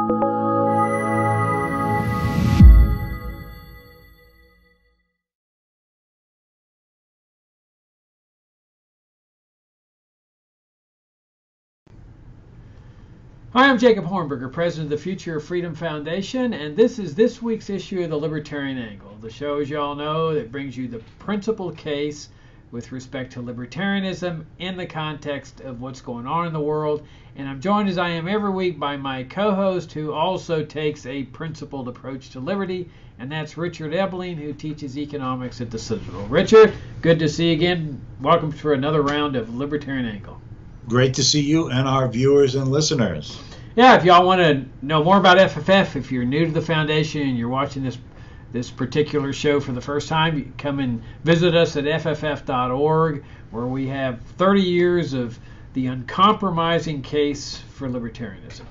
Hi, I'm Jacob Hornberger, president of the Future of Freedom Foundation, and this is this week's issue of the Libertarian Angle, the show, as you all know, that brings you the principal case with respect to libertarianism in the context of what's going on in the world. And I'm joined, as I am every week, by my co-host, who also takes a principled approach to liberty, and that's Richard Ebeling, who teaches economics at the Citadel. Richard, good to see you again. Welcome to another round of Libertarian Angle. Great to see you and our viewers and listeners. Yeah, if y'all want to know more about FFF, if you're new to the foundation and you're watching this particular show for the first time, you come and visit us at fff.org, where we have 30 years of the uncompromising case for libertarianism.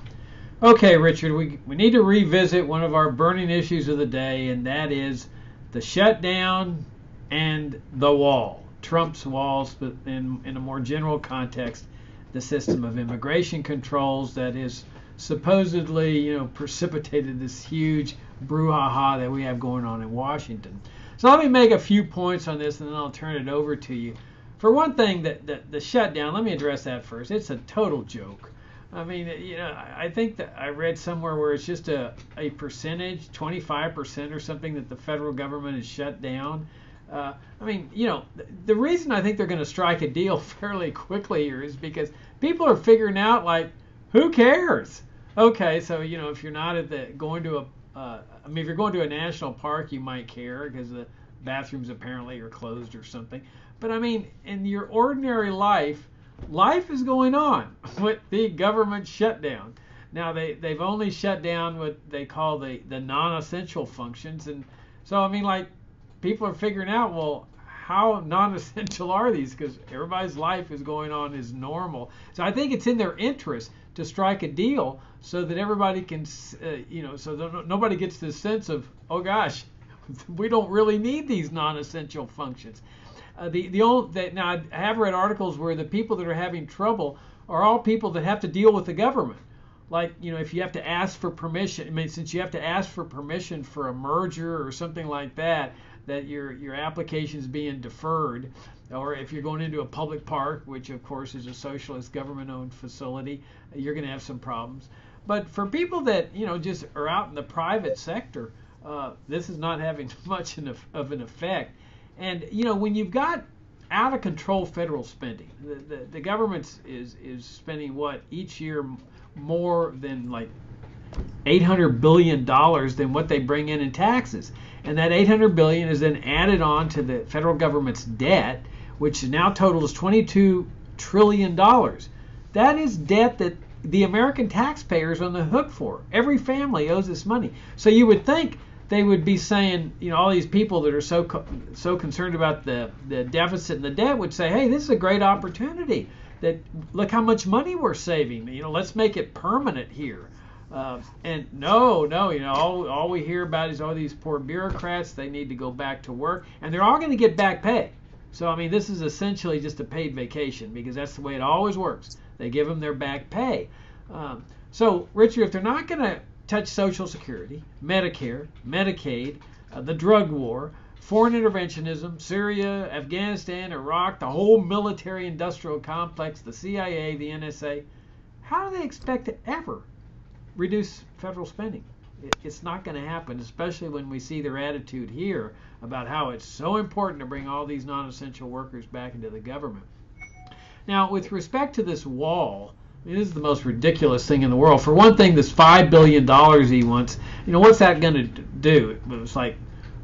Okay, Richard, we need to revisit one of our burning issues of the day, and that is the shutdown and the wall. Trump's walls, but in a more general context, the system of immigration controls that is supposedly, precipitated this huge brouhaha that we have going on in Washington. So let me make a few points on this, and then I'll turn it over to you. For one thing, the shutdown, let me address that first. It's a total joke. I mean, I think that I read somewhere where it's just a percentage, 25% or something, that the federal government is shut down. The reason I think they're going to strike a deal fairly quickly here is because people are figuring out, like, who cares? Okay, so, if you're not if you're going to a national park, you might care because the bathrooms apparently are closed or something. But, in your ordinary life is going on with the government shutdown. Now, they've only shut down what they call the non-essential functions. And so, people are figuring out, well, how non-essential are these? Because everybody's life is going on as normal. So I think it's in their interest to strike a deal so that everybody can, so that nobody gets this sense of, oh gosh, we don't really need these non-essential functions. Now I have read articles where the people that are having trouble are all people that have to deal with the government. Like, if you have to ask for permission, since you have to ask for permission for a merger or something like that your application is being deferred, or if you're going into a public park, which of course is a socialist government-owned facility, you're going to have some problems. But for people that, just are out in the private sector, this is not having much of an effect. And, when you've got out of control federal spending, the government is spending each year more than like $800 billion than what they bring in taxes. And that $800 billion is then added on to the federal government's debt, which now totals $22 trillion. That is debt that the American taxpayer is on the hook for. Every family owes this money. So you would think they would be saying, all these people that are so concerned about the deficit and the debt would say, hey, this is a great opportunity. That look how much money we're saving. Let's make it permanent here. And no, all we hear about is all these poor bureaucrats. They need to go back to work, and they're all going to get back pay. So this is essentially just a paid vacation, because that's the way it always works. They give them their back pay. So, Richard, if they're not going to touch Social Security, Medicare, Medicaid, the drug war, foreign interventionism, Syria, Afghanistan, Iraq, the whole military-industrial complex, the CIA, the NSA, how do they expect to ever reduce federal spending? It's not going to happen, especially when we see their attitude here about how it's so important to bring all these non-essential workers back into the government. Now, with respect to this wall, this is the most ridiculous thing in the world. For one thing, this $5 billion he wants, what's that going to do? It's like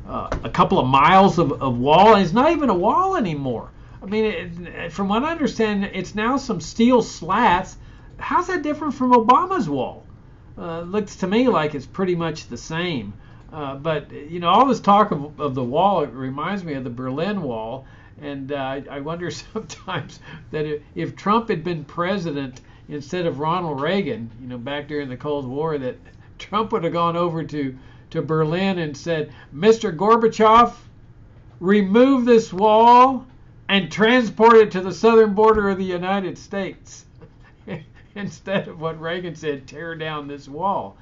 a couple of miles of wall, and it's not even a wall anymore. From what I understand, it's now some steel slats. How's that different from Obama's wall? Looks to me like it's pretty much the same. But all this talk of the wall, it reminds me of the Berlin Wall, and I wonder sometimes that if Trump had been president instead of Ronald Reagan, back during the Cold War, that Trump would have gone over to Berlin and said, Mr. Gorbachev, remove this wall and transport it to the southern border of the United States. instead of what Reagan said, tear down this wall.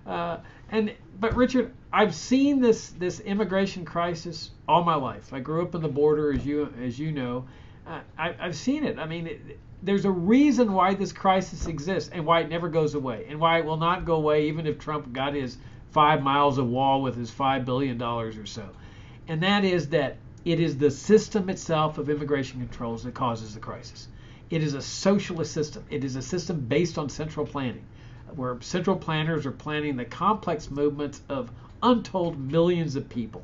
But Richard, I've seen this immigration crisis all my life. I grew up on the border, as you know. I've seen it. I mean, there's a reason why this crisis exists and why it never goes away, and why it will not go away even if Trump got his 5 miles of wall with his $5 billion or so. And that is that it is the system itself of immigration controls that causes the crisis. It is a socialist system. It is a system based on central planning, where central planners are planning the complex movements of untold millions of people.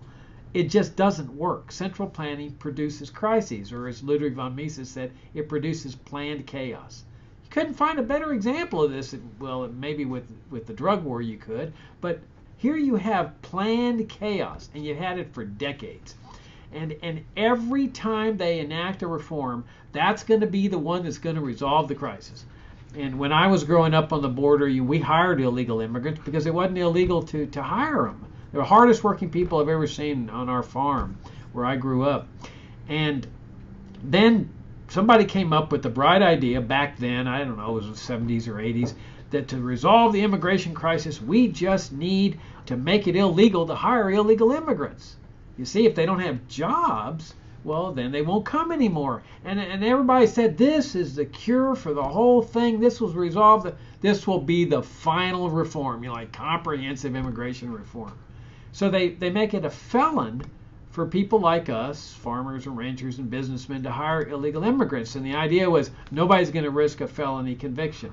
It just doesn't work. Central planning produces crises, or as Ludwig von Mises said, it produces planned chaos. You couldn't find a better example of this. Well, maybe with the drug war you could, but here you have planned chaos, and you've had it for decades. And every time they enact a reform, that's going to be the one that's going to resolve the crisis. And when I was growing up on the border, we hired illegal immigrants because it wasn't illegal to hire them. They're the hardest working people I've ever seen on our farm where I grew up. And then somebody came up with the bright idea back then, I don't know, it was the 70s or 80s, that to resolve the immigration crisis, we just need to make it illegal to hire illegal immigrants. You see, if they don't have jobs, well, then they won't come anymore. And everybody said, this is the cure for the whole thing. This will resolve this will be the final reform, like comprehensive immigration reform. So they make it a felon for people like us, farmers and ranchers and businessmen, to hire illegal immigrants. And the idea was nobody's going to risk a felony conviction.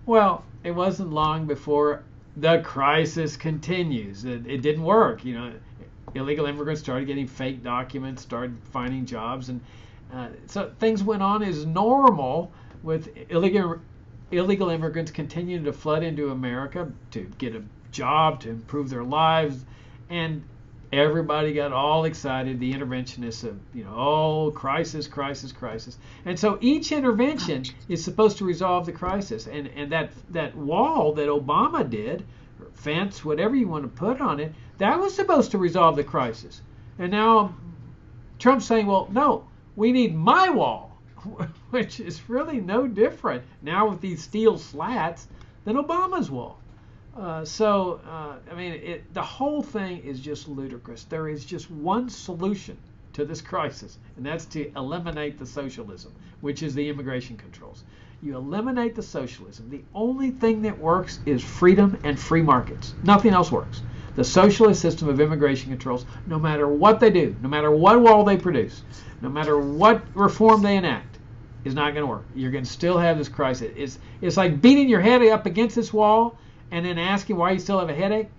Well, it wasn't long before the crisis continues. It didn't work. Illegal immigrants started getting fake documents, started finding jobs, and so things went on as normal with illegal immigrants continuing to flood into America to get a job, to improve their lives, and everybody got all excited, the interventionists of, crisis, crisis, crisis. And so each intervention is supposed to resolve the crisis, and that wall that Obama did, or fence, whatever you want to put on it, that was supposed to resolve the crisis. And now Trump's saying, well, no, we need my wall, which is really no different now with these steel slats than Obama's wall. The whole thing is just ludicrous. There is just one solution to this crisis, and that's to eliminate the socialism, which is the immigration controls. You eliminate the socialism. The only thing that works is freedom and free markets. Nothing else works. The socialist system of immigration controls, no matter what they do, no matter what wall they produce, no matter what reform they enact, is not going to work. You're going to still have this crisis. It's like beating your head up against this wall and then asking why you still have a headache.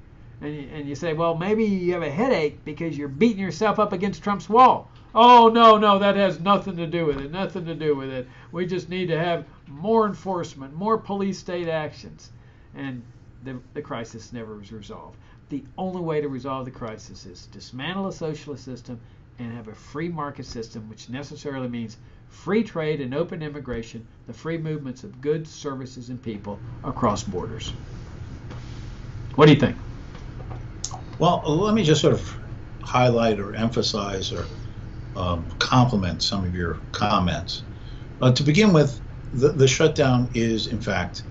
And you say, well, maybe you have a headache because you're beating yourself up against Trump's wall. Oh, no, that has nothing to do with it, nothing to do with it. We just need to have more enforcement, more police state actions. And the crisis never was resolved. The only way to resolve the crisis is dismantle a socialist system and have a free market system, which necessarily means free trade and open immigration, the free movements of goods, services, and people across borders. What do you think? Well, let me just sort of highlight or emphasize or complement some of your comments. To begin with, the shutdown is, in fact,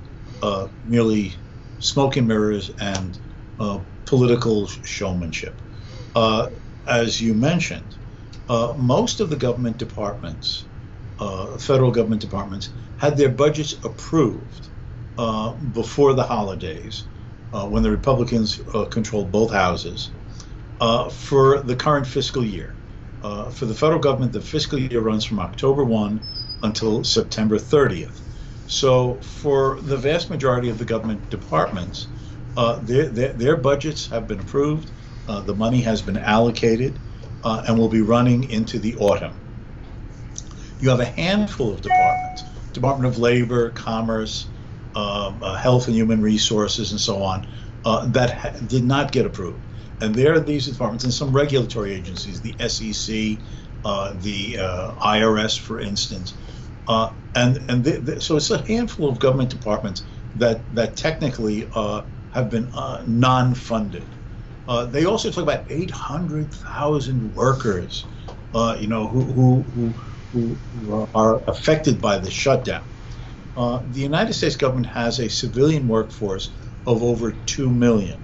merely smoke and mirrors and political showmanship. As you mentioned, most of the government departments, federal government departments, had their budgets approved before the holidays, when the Republicans controlled both houses, for the current fiscal year. For the federal government, the fiscal year runs from October 1 until September 30th. So for the vast majority of the government departments, their budgets have been approved, the money has been allocated, and will be running into the autumn. You have a handful of departments, Department of Labor, Commerce, Health and Human Resources, and so on, that did not get approved. And there are these departments and some regulatory agencies, the SEC, the IRS, for instance. So it's a handful of government departments that technically have been non-funded. They also talk about 800,000 workers, who are affected by the shutdown. The United States government has a civilian workforce of over 2 million.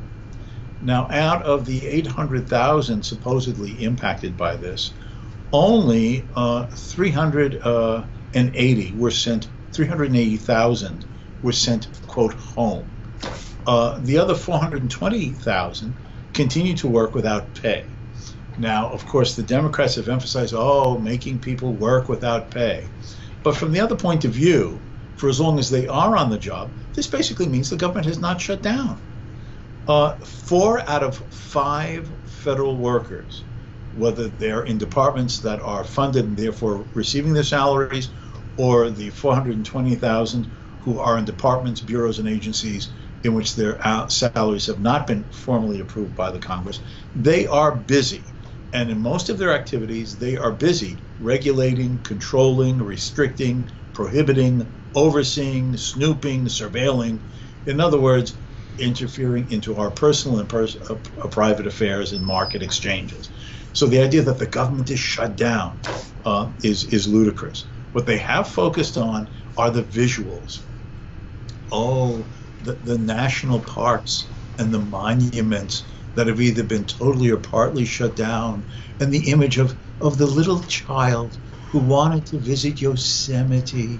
Now, out of the 800,000 supposedly impacted by this, only 380,000 were sent, quote, home. The other 420,000 continue to work without pay. Now, of course, the Democrats have emphasized, making people work without pay. But from the other point of view, for as long as they are on the job, this basically means the government has not shut down. 4 out of 5 federal workers, whether they're in departments that are funded and therefore receiving their salaries, or the 420,000 who are in departments, bureaus, and agencies in which their salaries have not been formally approved by the Congress, they are busy. And in most of their activities, they are busy regulating, controlling, restricting, prohibiting, overseeing, snooping, surveilling. In other words, interfering into our personal and private affairs and market exchanges. So the idea that the government is shut down is ludicrous. What they have focused on are the visuals. The national parks and the monuments that have either been totally or partly shut down, and the image of the little child who wanted to visit Yosemite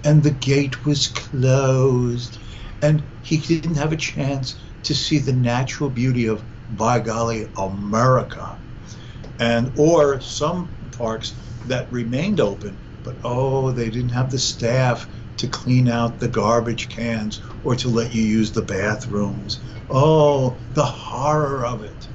and the gate was closed and he didn't have a chance to see the natural beauty of, by golly, America. Or some parks that remained open, but they didn't have the staff to clean out the garbage cans or to let you use the bathrooms. The horror of it.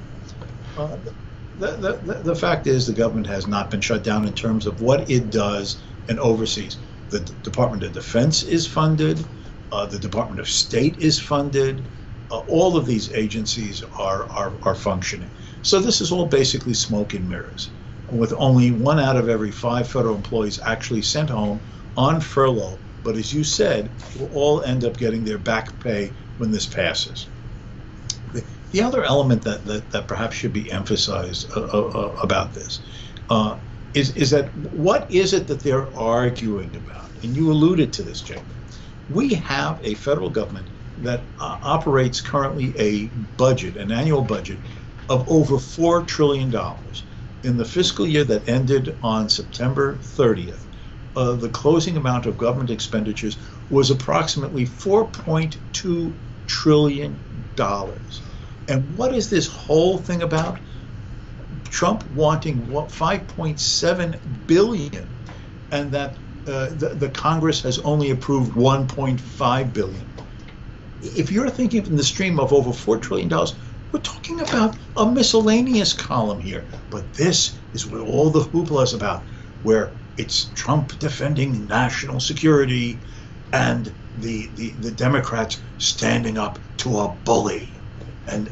The fact is the government has not been shut down in terms of what it does and oversees. The Department of Defense is funded. The Department of State is funded. All of these agencies are functioning. So this is all basically smoke and mirrors, with only 1 out of every 5 federal employees actually sent home on furlough. But as you said, will all end up getting their back pay when this passes. The other element that perhaps should be emphasized about this is that what is it that they're arguing about? And you alluded to this, Jake. We have a federal government that operates currently an annual budget of over $4 trillion. In the fiscal year that ended on September 30th, the closing amount of government expenditures was approximately $4.2 trillion. And what is this whole thing about? Trump wanting $5.7 billion, and that the Congress has only approved $1.5 billion. If you're thinking in the stream of over $4 trillion, we're talking about a miscellaneous column here. But this is what all the hoopla is about, where it's Trump defending national security and the Democrats standing up to a bully. And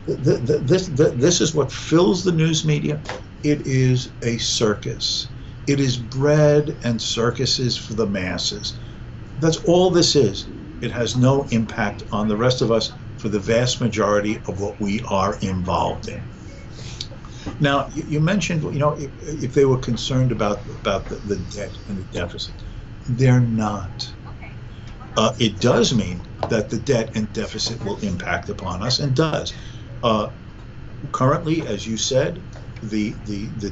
this is what fills the news media. It is a circus. It is bread and circuses for the masses. That's all this is. It has no impact on the rest of us for the vast majority of what we are involved in. Now, you mentioned, if they were concerned about the debt and the deficit. They're not. It does mean that the debt and deficit will impact upon us, and does. Currently, as you said, the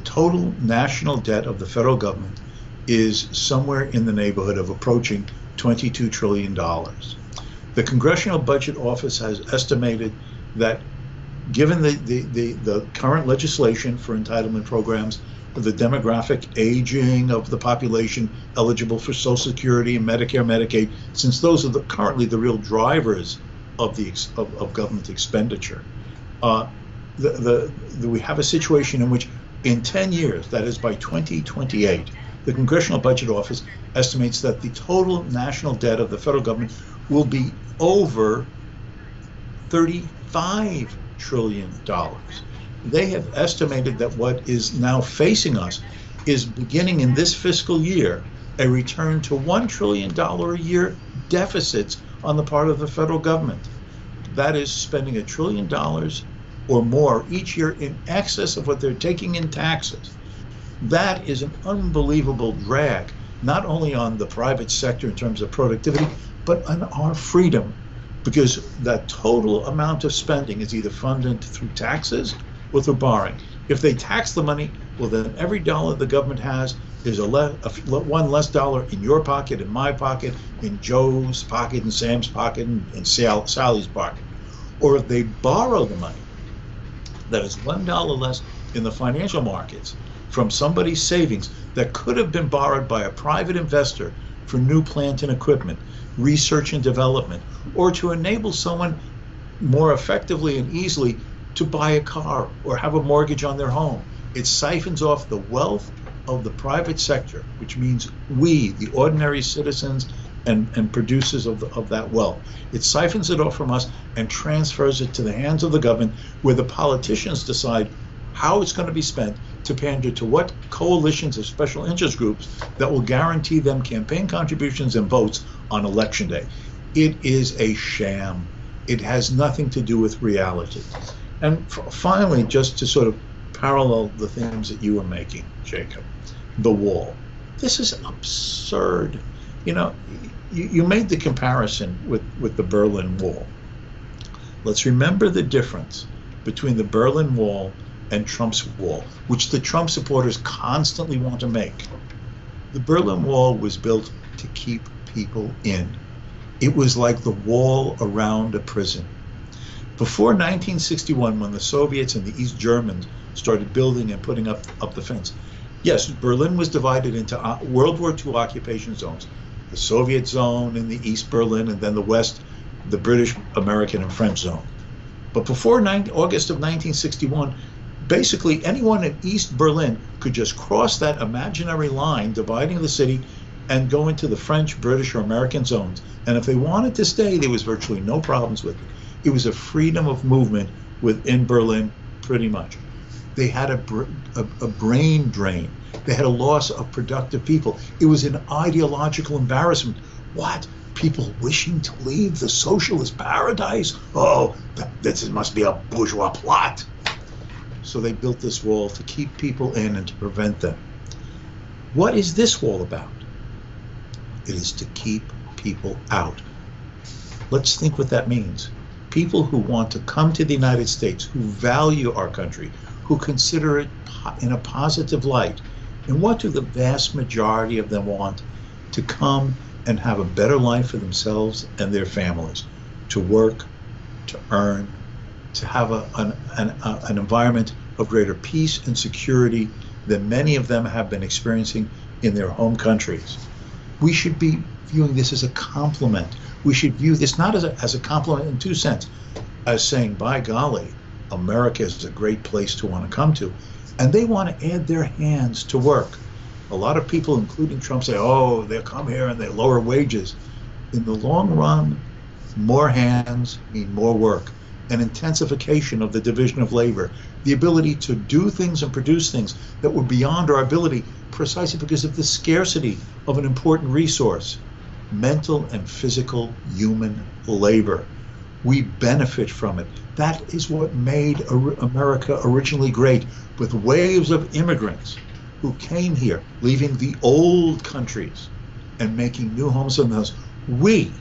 total national debt of the federal government is somewhere in the neighborhood of approaching $22 trillion. The Congressional Budget Office has estimated that, given the current legislation for entitlement programs, the demographic aging of the population eligible for Social Security and Medicare, Medicaid, since those are currently the real drivers of government expenditure, we have a situation in which in 10 years, that is by 2028, the Congressional Budget Office estimates that the total national debt of the federal government will be over $35 trillion. They have estimated that what is now facing us is, beginning in this fiscal year, a return to $1 trillion a year deficits on the part of the federal government. That is spending $1 trillion or more each year in excess of what they're taking in taxes. That is an unbelievable drag. not only on the private sector in terms of productivity, but on our freedom, because that total amount of spending is either funded through taxes or through borrowing. If they tax the money, well, then every dollar the government has is one less dollar in your pocket, in my pocket, in Joe's pocket, in Sam's pocket, in Sally's pocket. Or if they borrow the money, that is $1 less in the financial markets from somebody's savings that could have been borrowed by a private investor for new plant and equipment, research and development, or to enable someone more effectively and easily to buy a car or have a mortgage on their home. It siphons off the wealth of the private sector, which means we, the ordinary citizens and producers of that wealth. It siphons it off from us and transfers it to the hands of the government, where the politicians decide how it's going to be spent to pander to what coalitions of special interest groups that will guarantee them campaign contributions and votes on election day. It is a sham. It has nothing to do with reality. And finally, just to sort of parallel the themes that you were making, Jacob, the wall. This is absurd. You know, you made the comparison with the Berlin Wall. Let's remember the difference between the Berlin Wall and Trump's wall, which the Trump supporters constantly want to make. The Berlin Wall was built to keep people in. It was like the wall around a prison. Before 1961, when the Soviets and the East Germans started building and putting up the fence, yes, Berlin was divided into World War II occupation zones. The Soviet zone in the East Berlin, and then the West, the British, American, and French zone. But before August of 1961, basically anyone in East Berlin could just cross that imaginary line dividing the city and go into the French, British, or American zones. And if they wanted to stay, there was virtually no problems with it. It was a freedom of movement within Berlin, pretty much. They had a brain drain. They had a loss of productive people. It was an ideological embarrassment. What? People wishing to leave the socialist paradise? Oh, this must be a bourgeois plot. So they built this wall to keep people in and to prevent them. What is this wall about? It is to keep people out. Let's think what that means. People who want to come to the United States, who value our country, who consider it in a positive light. And what do the vast majority of them want? To come and have a better life for themselves and their families, to work, to earn, to have an environment of greater peace and security than many of them have been experiencing in their home countries. We should be viewing this as a compliment. We should view this not as a compliment in two senses, as saying, by golly, America is a great place to want to come to, and they want to add their hands to work. A lot of people, including Trump, say, oh, they'll come here and they lower wages. In the long run, more hands mean more work, an intensification of the division of labor, the ability to do things and produce things that were beyond our ability precisely because of the scarcity of an important resource, mental and physical human labor. We benefit from it. That is what made America originally great, with waves of immigrants who came here, leaving the old countries and making new homes in those. We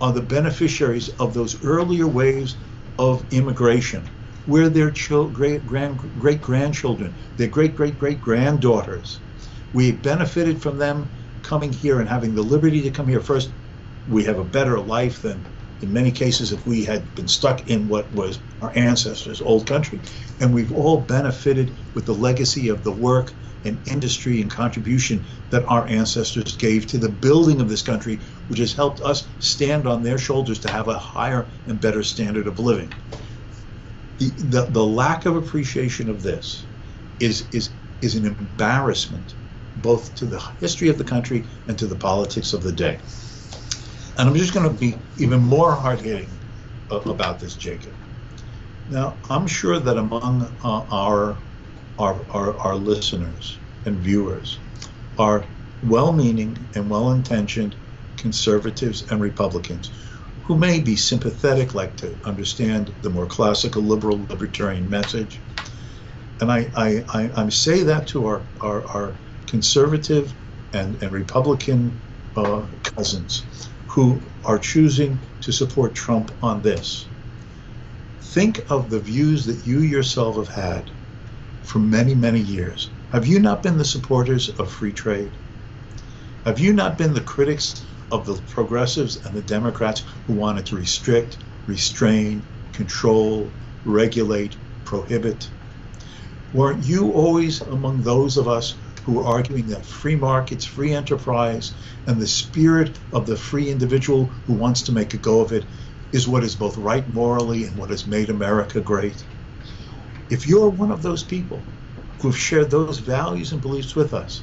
are the beneficiaries of those earlier waves of immigration, where their great-grandchildren, their great-great-great-granddaughters, we benefited from them coming here and having the liberty to come here. First, we have a better life than, in many cases, if we had been stuck in what was our ancestors' old country. And we've all benefited with the legacy of the work and industry and contribution that our ancestors gave to the building of this country, which has helped us stand on their shoulders to have a higher and better standard of living. The lack of appreciation of this is an embarrassment both to the history of the country and to the politics of the day. And I'm just going to be even more hard-hitting about this, Jacob. Now, I'm sure that among our listeners and viewers are well-meaning and well-intentioned conservatives and Republicans who may be sympathetic, like to understand the more classical liberal libertarian message. And I say that to our conservative and Republican cousins who are choosing to support Trump on this, think of the views that you yourself have had for many, many years. Have you not been the supporters of free trade? Have you not been the critics of the progressives and the Democrats who wanted to restrict, restrain, control, regulate, prohibit? Weren't you always among those of us who were arguing that free markets, free enterprise, and the spirit of the free individual who wants to make a go of it is what is both right morally and what has made America great? If you're one of those people who have shared those values and beliefs with us,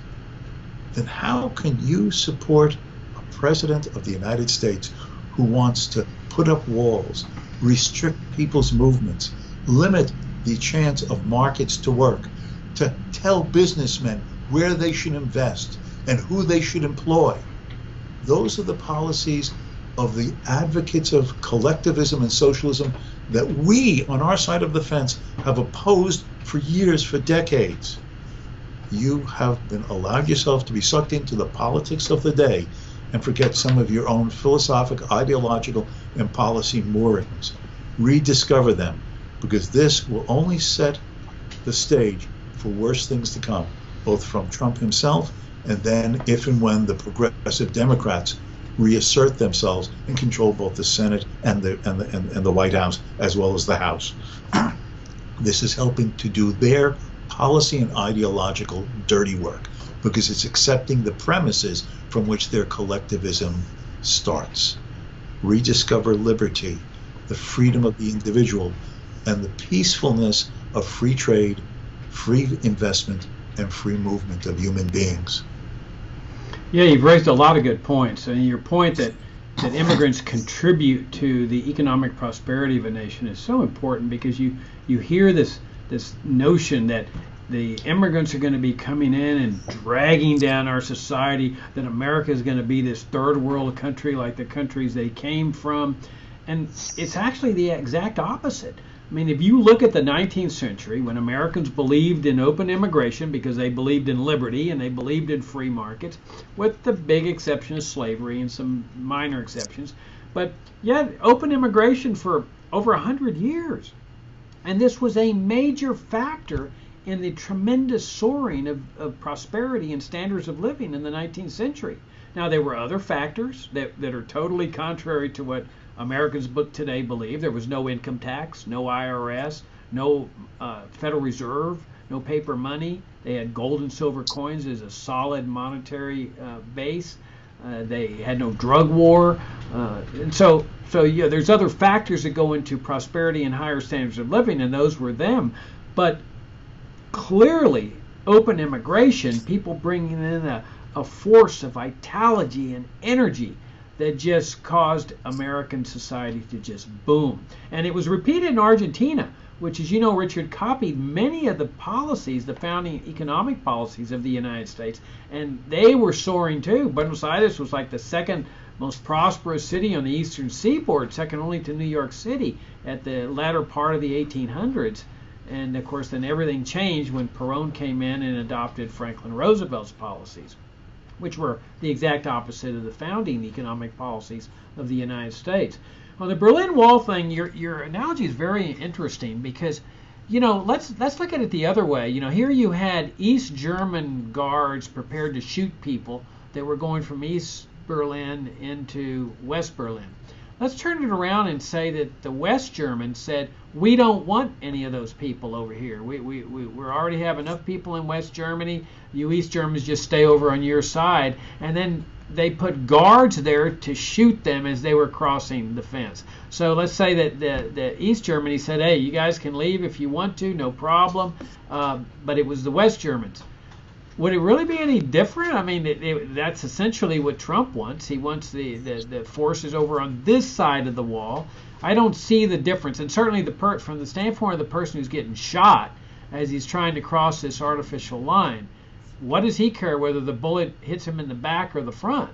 then how can you support a president of the United States who wants to put up walls, restrict people's movements, limit the chance of markets to work, to tell businessmen where they should invest and who they should employ? Those are the policies of the advocates of collectivism and socialism that we, on our side of the fence, have opposed for years, for decades. You have been allowed yourself to be sucked into the politics of the day and forget some of your own philosophic, ideological, and policy moorings. Rediscover them, because this will only set the stage for worse things to come, both from Trump himself and then if and when the progressive Democrats reassert themselves and control both the Senate and the White House as well as the House. This is helping to do their policy and ideological dirty work, because it's accepting the premises from which their collectivism starts. Rediscover liberty, the freedom of the individual, and the peacefulness of free trade, free investment, and free movement of human beings. Yeah, you've raised a lot of good points. And your point that immigrants contribute to the economic prosperity of a nation is so important, because you hear this notion that the immigrants are going to be coming in and dragging down our society, that America is going to be this third world country like the countries they came from. And it's actually the exact opposite. I mean, if you look at the 19th century, when Americans believed in open immigration because they believed in liberty and they believed in free markets, with the big exception of slavery and some minor exceptions, but yeah, open immigration for over 100 years. And this was a major factor in the tremendous soaring of prosperity and standards of living in the 19th century. Now, there were other factors that are totally contrary to what Americans today believe. There was no income tax, no IRS, no Federal Reserve, no paper money. They had gold and silver coins as a solid monetary base. They had no drug war. And so yeah, there's other factors that go into prosperity and higher standards of living, and those were them. But clearly, open immigration, people bringing in a force of vitality and energy that just caused American society to just boom. And it was repeated in Argentina, which, as you know, Richard, copied many of the policies, the founding economic policies of the United States, and they were soaring too. Buenos Aires was like the second most prosperous city on the eastern seaboard, second only to New York City at the latter part of the 1800s. And of course, then everything changed when Perón came in and adopted Franklin Roosevelt's policies, which were the exact opposite of the founding economic policies of the United States. On the Berlin Wall thing, your analogy is very interesting, because, you know, let's look at it the other way. You know, here you had East German guards prepared to shoot people that were going from East Berlin into West Berlin. Let's turn it around and say that the West Germans said, we don't want any of those people over here. We already have enough people in West Germany. You East Germans just stay over on your side. And then they put guards there to shoot them as they were crossing the fence. So let's say that the East Germany said, hey, you guys can leave if you want to, no problem. But it was the West Germans. Would it really be any different? I mean, that's essentially what Trump wants. He wants the forces over on this side of the wall. I don't see the difference. And certainly from the standpoint of the person who's getting shot as he's trying to cross this artificial line, what does he care whether the bullet hits him in the back or the front?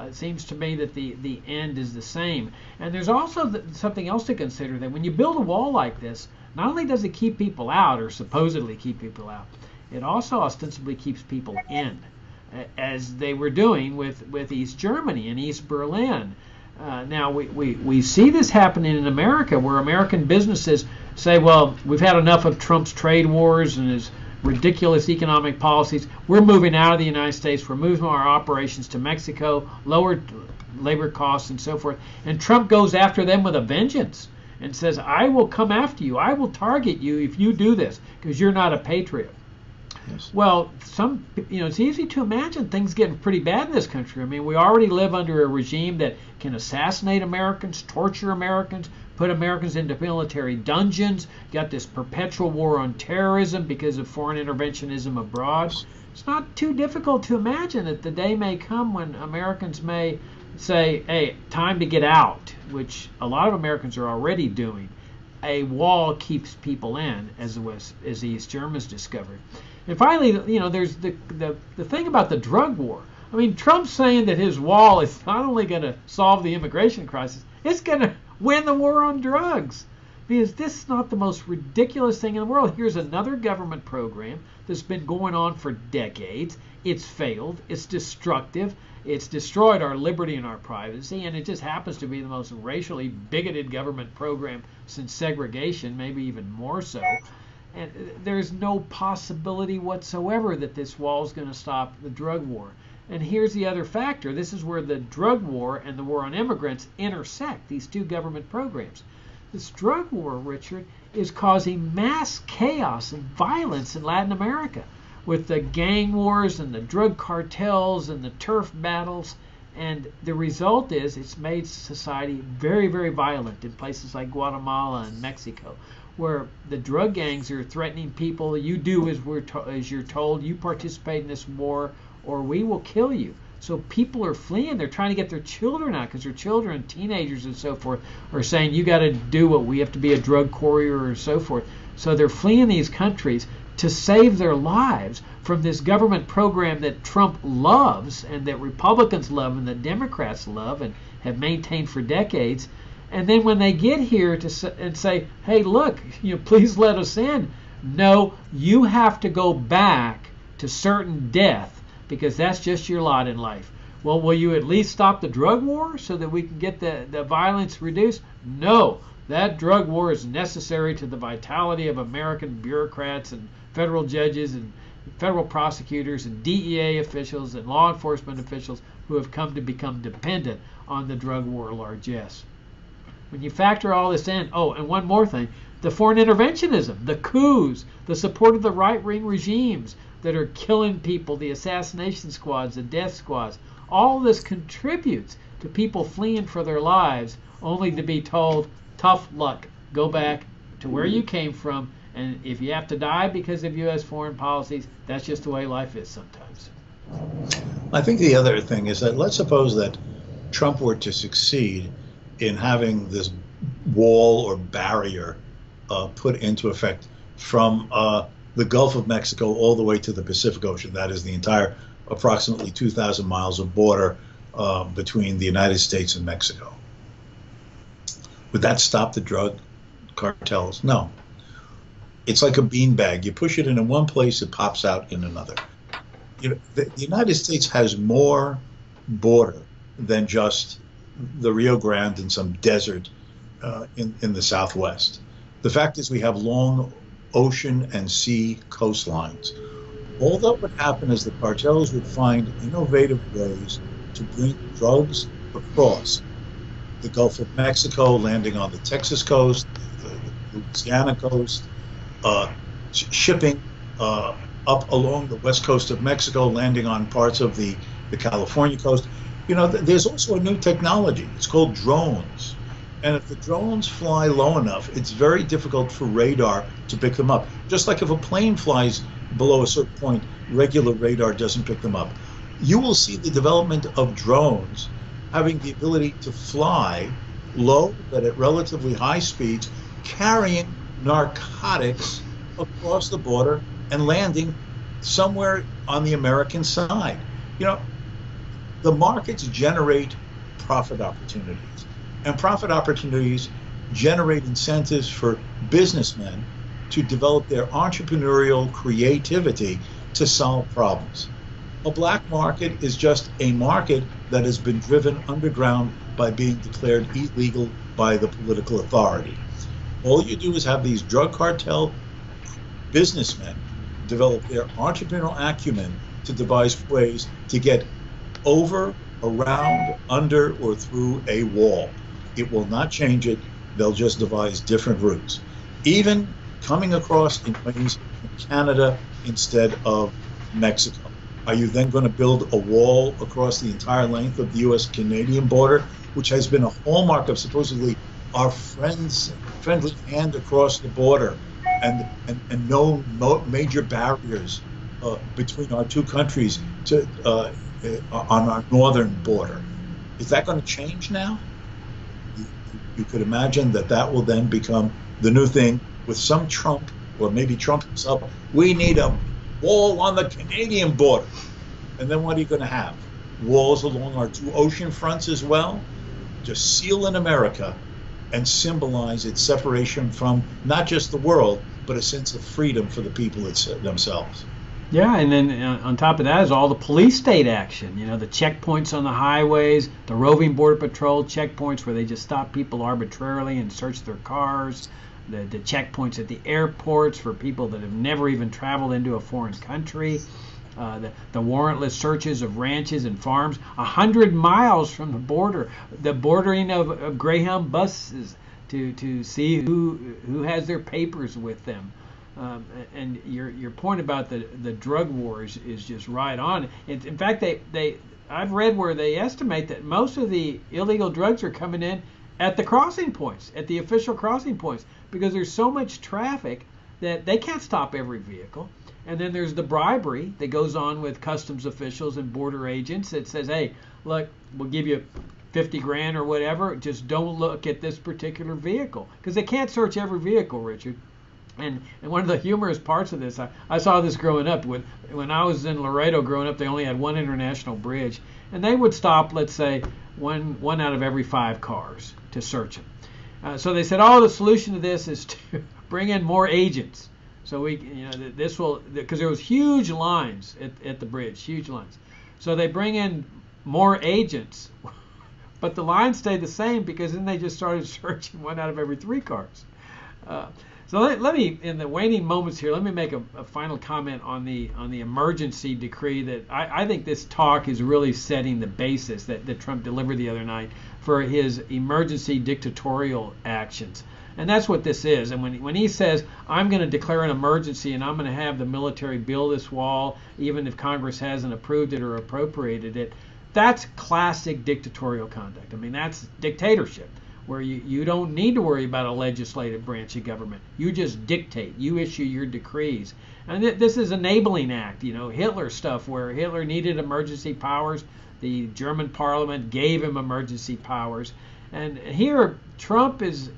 It seems to me that the end is the same. And there's also something else to consider, that when you build a wall like this, not only does it keep people out, or supposedly keep people out, it also ostensibly keeps people in. as they were doing with East Germany and East Berlin. Now we see this happening in America, where American businesses say, well, we've had enough of Trump's trade wars and his ridiculous economic policies. We're moving out of the United States. We're moving our operations to Mexico, lower labor costs and so forth. And Trump goes after them with a vengeance and says, I will come after you. I will target you if you do this, because you're not a patriot. Yes. Well, it's easy to imagine things getting pretty bad in this country. I mean, we already live under a regime that can assassinate Americans, torture Americans, put Americans into military dungeons, got this perpetual war on terrorism because of foreign interventionism abroad. It's not too difficult to imagine that the day may come when Americans may say, hey, time to get out, which a lot of Americans are already doing. A wall keeps people in, as the East Germans discovered. And finally, there's the thing about the drug war. I mean, Trump's saying that his wall is not only going to solve the immigration crisis, it's going to win the war on drugs. Because this is not the most ridiculous thing in the world. Here's another government program that's been going on for decades. It's failed. It's destructive. It's destroyed our liberty and our privacy. And it just happens to be the most racially bigoted government program since segregation, maybe even more so. And there's no possibility whatsoever that this wall is going to stop the drug war. And here's the other factor. This is where the drug war and the war on immigrants intersect, these two government programs. This drug war, Richard, is causing mass chaos and violence in Latin America with the gang wars and the drug cartels and the turf battles. And the result is it's made society very, very violent in places like Guatemala and Mexico, where the drug gangs are threatening people. You do as you're told. You participate in this war, or we will kill you. So people are fleeing. They're trying to get their children out, because their children, teenagers and so forth, are saying, you got to do what we have to be a drug courier or so forth. So they're fleeing these countries to save their lives from this government program that Trump loves and that Republicans love and that Democrats love and have maintained for decades. And then when they get here and say, hey, look, please let us in. No, you have to go back to certain death, because that's just your lot in life. Well, will you at least stop the drug war so that we can get the violence reduced? No, that drug war is necessary to the vitality of American bureaucrats and federal judges and federal prosecutors and DEA officials and law enforcement officials who have come to become dependent on the drug war largesse. When you factor all this in, and one more thing, the foreign interventionism, the coups, the support of the right-wing regimes that are killing people, the assassination squads, the death squads, all this contributes to people fleeing for their lives, only to be told, tough luck, go back to where you came from, and if you have to die because of U.S. foreign policies, that's just the way life is sometimes. I think the other thing is that let's suppose that Trump were to succeed in having this wall or barrier put into effect from the Gulf of Mexico all the way to the Pacific Ocean. That is the entire approximately 2,000 miles of border between the United States and Mexico. Would that stop the drug cartels? No. It's like a beanbag. You push it in one place, it pops out in another. The United States has more border than just the Rio Grande and some desert in the Southwest. The fact is we have long ocean and sea coastlines. All that would happen is the cartels would find innovative ways to bring drugs across the Gulf of Mexico, landing on the Texas coast, the Louisiana coast, shipping up along the west coast of Mexico, landing on parts of the California coast. There's also a new technology. It's called drones. And if the drones fly low enough, it's very difficult for radar to pick them up. Just like if a plane flies below a certain point, regular radar doesn't pick them up. You will see the development of drones having the ability to fly low but at relatively high speeds, carrying narcotics across the border and landing somewhere on the American side. The markets generate profit opportunities. And profit opportunities generate incentives for businessmen to develop their entrepreneurial creativity to solve problems. A black market is just a market that has been driven underground by being declared illegal by the political authority. All you do is have these drug cartel businessmen develop their entrepreneurial acumen to devise ways to get over, around, under, or through a wall. It will not change it. They'll just devise different routes. Even coming across in ways in Canada instead of Mexico. Are you then going to build a wall across the entire length of the U.S.-Canadian border, which has been a hallmark of supposedly our friendly hand across the border, and no major barriers between our two countries on our northern border? Is that going to change now? You could imagine that will then become the new thing with some Trump, or maybe Trump himself. We need a wall on the Canadian border. And then what are you going to have? Walls along our two ocean fronts as well? Just seal in America and symbolize its separation from not just the world, but a sense of freedom for the people themselves. Yeah, and then on top of that is all the police state action. You know, the checkpoints on the highways, the roving border patrol checkpoints where they just stop people arbitrarily and search their cars, the checkpoints at the airports for people that have never even traveled into a foreign country, the warrantless searches of ranches and farms 100 miles from the border, the bordering of Greyhound buses to see who has their papers with them. And your point about the drug wars is just right on. In fact, I've read where they estimate that most of the illegal drugs are coming in at the crossing points, at the official crossing points, because there's so much traffic that they can't stop every vehicle. And then there's the bribery that goes on with customs officials and border agents that says, hey, look, we'll give you 50 grand or whatever, just don't look at this particular vehicle, because they can't search every vehicle, Richard. And one of the humorous parts of this, I saw this growing up. When I was in Laredo growing up, they only had one international bridge, and they would stop, let's say, one out of every 5 cars to search them. So they said, the solution to this is to bring in more agents. So this will, because there was huge lines at the bridge, huge lines. So they bring in more agents, but the line stayed the same, because then they just started searching 1 out of every 3 cars. So let me, in the waning moments here, let me make a final comment on the emergency decree that I think this talk is really setting the basis that Trump delivered the other night for his emergency dictatorial actions. And that's what this is. And when he says, I'm going to declare an emergency and I'm going to have the military build this wall, even if Congress hasn't approved it or appropriated it, that's classic dictatorial conduct. I mean, that's dictatorship, where you don't need to worry about a legislative branch of government. You just dictate. You issue your decrees. And this is enabling act, Hitler stuff, where Hitler needed emergency powers. The German parliament gave him emergency powers. And here Trump is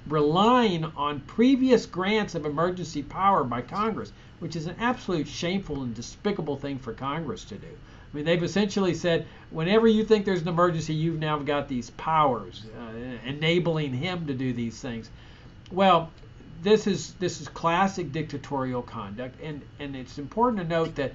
relying on previous grants of emergency power by Congress, which is an absolute shameful and despicable thing for Congress to do. I mean, they've essentially said, whenever you think there's an emergency, you've now got these powers, enabling him to do these things. Well, this is classic dictatorial conduct, and it's important to note that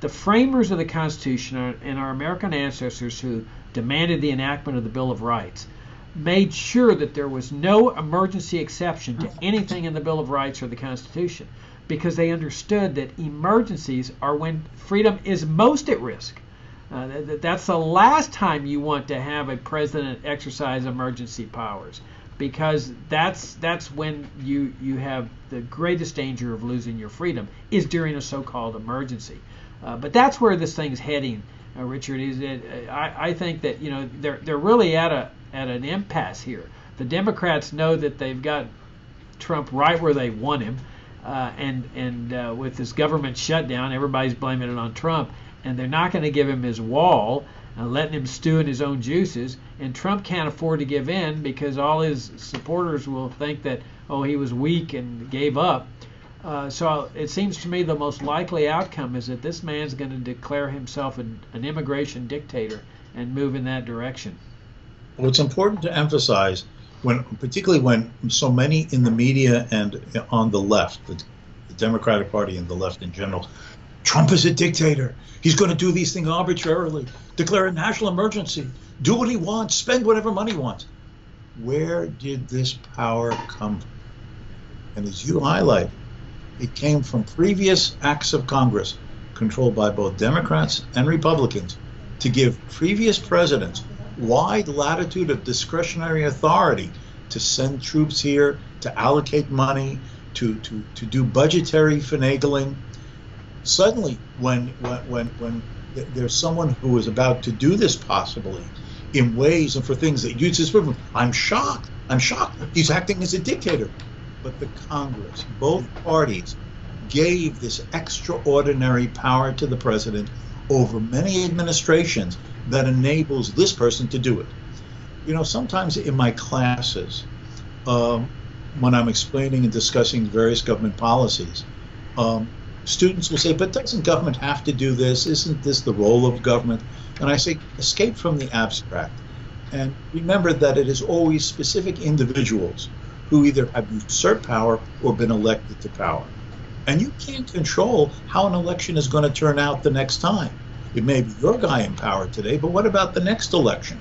the framers of the Constitution and our American ancestors who demanded the enactment of the Bill of Rights made sure that there was no emergency exception to anything in the Bill of Rights or the Constitution, because they understood that emergencies are when freedom is most at risk. That's the last time you want to have a president exercise emergency powers, because that's when you have the greatest danger of losing your freedom, is during a so-called emergency. But that's where this thing's heading, Richard. I think that they're really at an impasse here. The Democrats know that they've got Trump right where they want him. And with this government shutdown, everybody's blaming it on Trump, and they're not going to give him his wall, letting him stew in his own juices. And Trump can't afford to give in, because all his supporters will think that, he was weak and gave up. So it seems to me the most likely outcome is that this man's going to declare himself an immigration dictator and move in that direction. Well, it's important to emphasize, particularly when so many in the media and on the left, the Democratic Party and the left in general, Trump is a dictator. He's going to do these things arbitrarily, declare a national emergency, do what he wants, spend whatever money he wants. Where did this power come from? And as you highlight, it came from previous acts of Congress controlled by both Democrats and Republicans to give previous presidents wide latitude of discretionary authority to send troops here, to allocate money, to do budgetary finagling. Suddenly, when there's someone who is about to do this possibly in ways and for things that use his privilege, I'm shocked. He's acting as a dictator. But the Congress, both parties, gave this extraordinary power to the president over many administrations that enables this person to do it. You know, sometimes in my classes, when I'm explaining and discussing various government policies, students will say, but doesn't government have to do this? Isn't this the role of government? And I say, escape from the abstract. And remember that it is always specific individuals who either have usurped power or been elected to power. And you can't control how an election is going to turn out the next time. It may be your guy in power today, but what about the next election?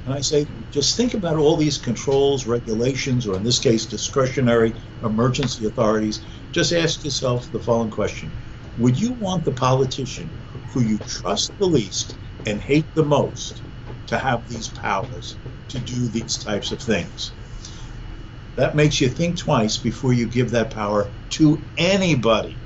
And I say, just think about all these controls, regulations, or in this case, discretionary emergency authorities. Just ask yourself the following question. Would you want the politician who you trust the least and hate the most to have these powers to do these types of things? That makes you think twice before you give that power to anybody.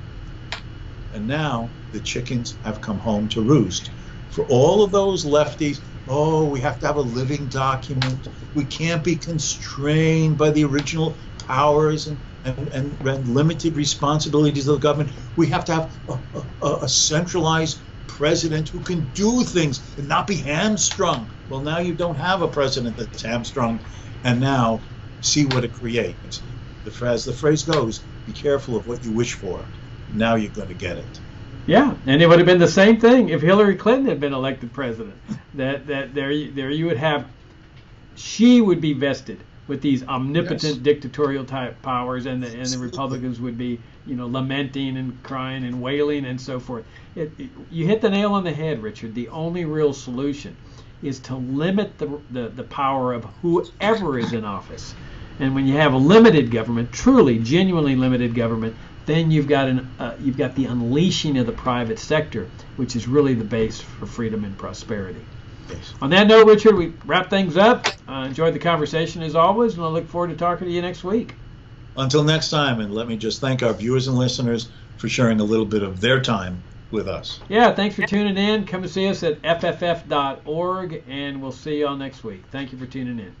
And now the chickens have come home to roost. For all of those lefties, oh, we have to have a living document. We can't be constrained by the original powers and limited responsibilities of the government. We have to have a centralized president who can do things and not be hamstrung. Well, now you don't have a president that's hamstrung, and now see what it creates. As the phrase goes, be careful of what you wish for. Now you're going to get it. Yeah, and it would have been the same thing if Hillary Clinton had been elected president. That there you would have, she would be vested with these omnipotent dictatorial type powers, and the Republicans would be, lamenting and crying and wailing and so forth. You hit the nail on the head, Richard. The only real solution is to limit the power of whoever is in office. And when you have a limited government, truly, genuinely limited government, then you've got the unleashing of the private sector, which is really the base for freedom and prosperity. Yes. On that note, Richard, we wrap things up. Enjoyed the conversation as always, and I look forward to talking to you next week. Until next time, and let me just thank our viewers and listeners for sharing a little bit of their time with us. Yeah, thanks for tuning in. Come and see us at fff.org, and we'll see you all next week. Thank you for tuning in.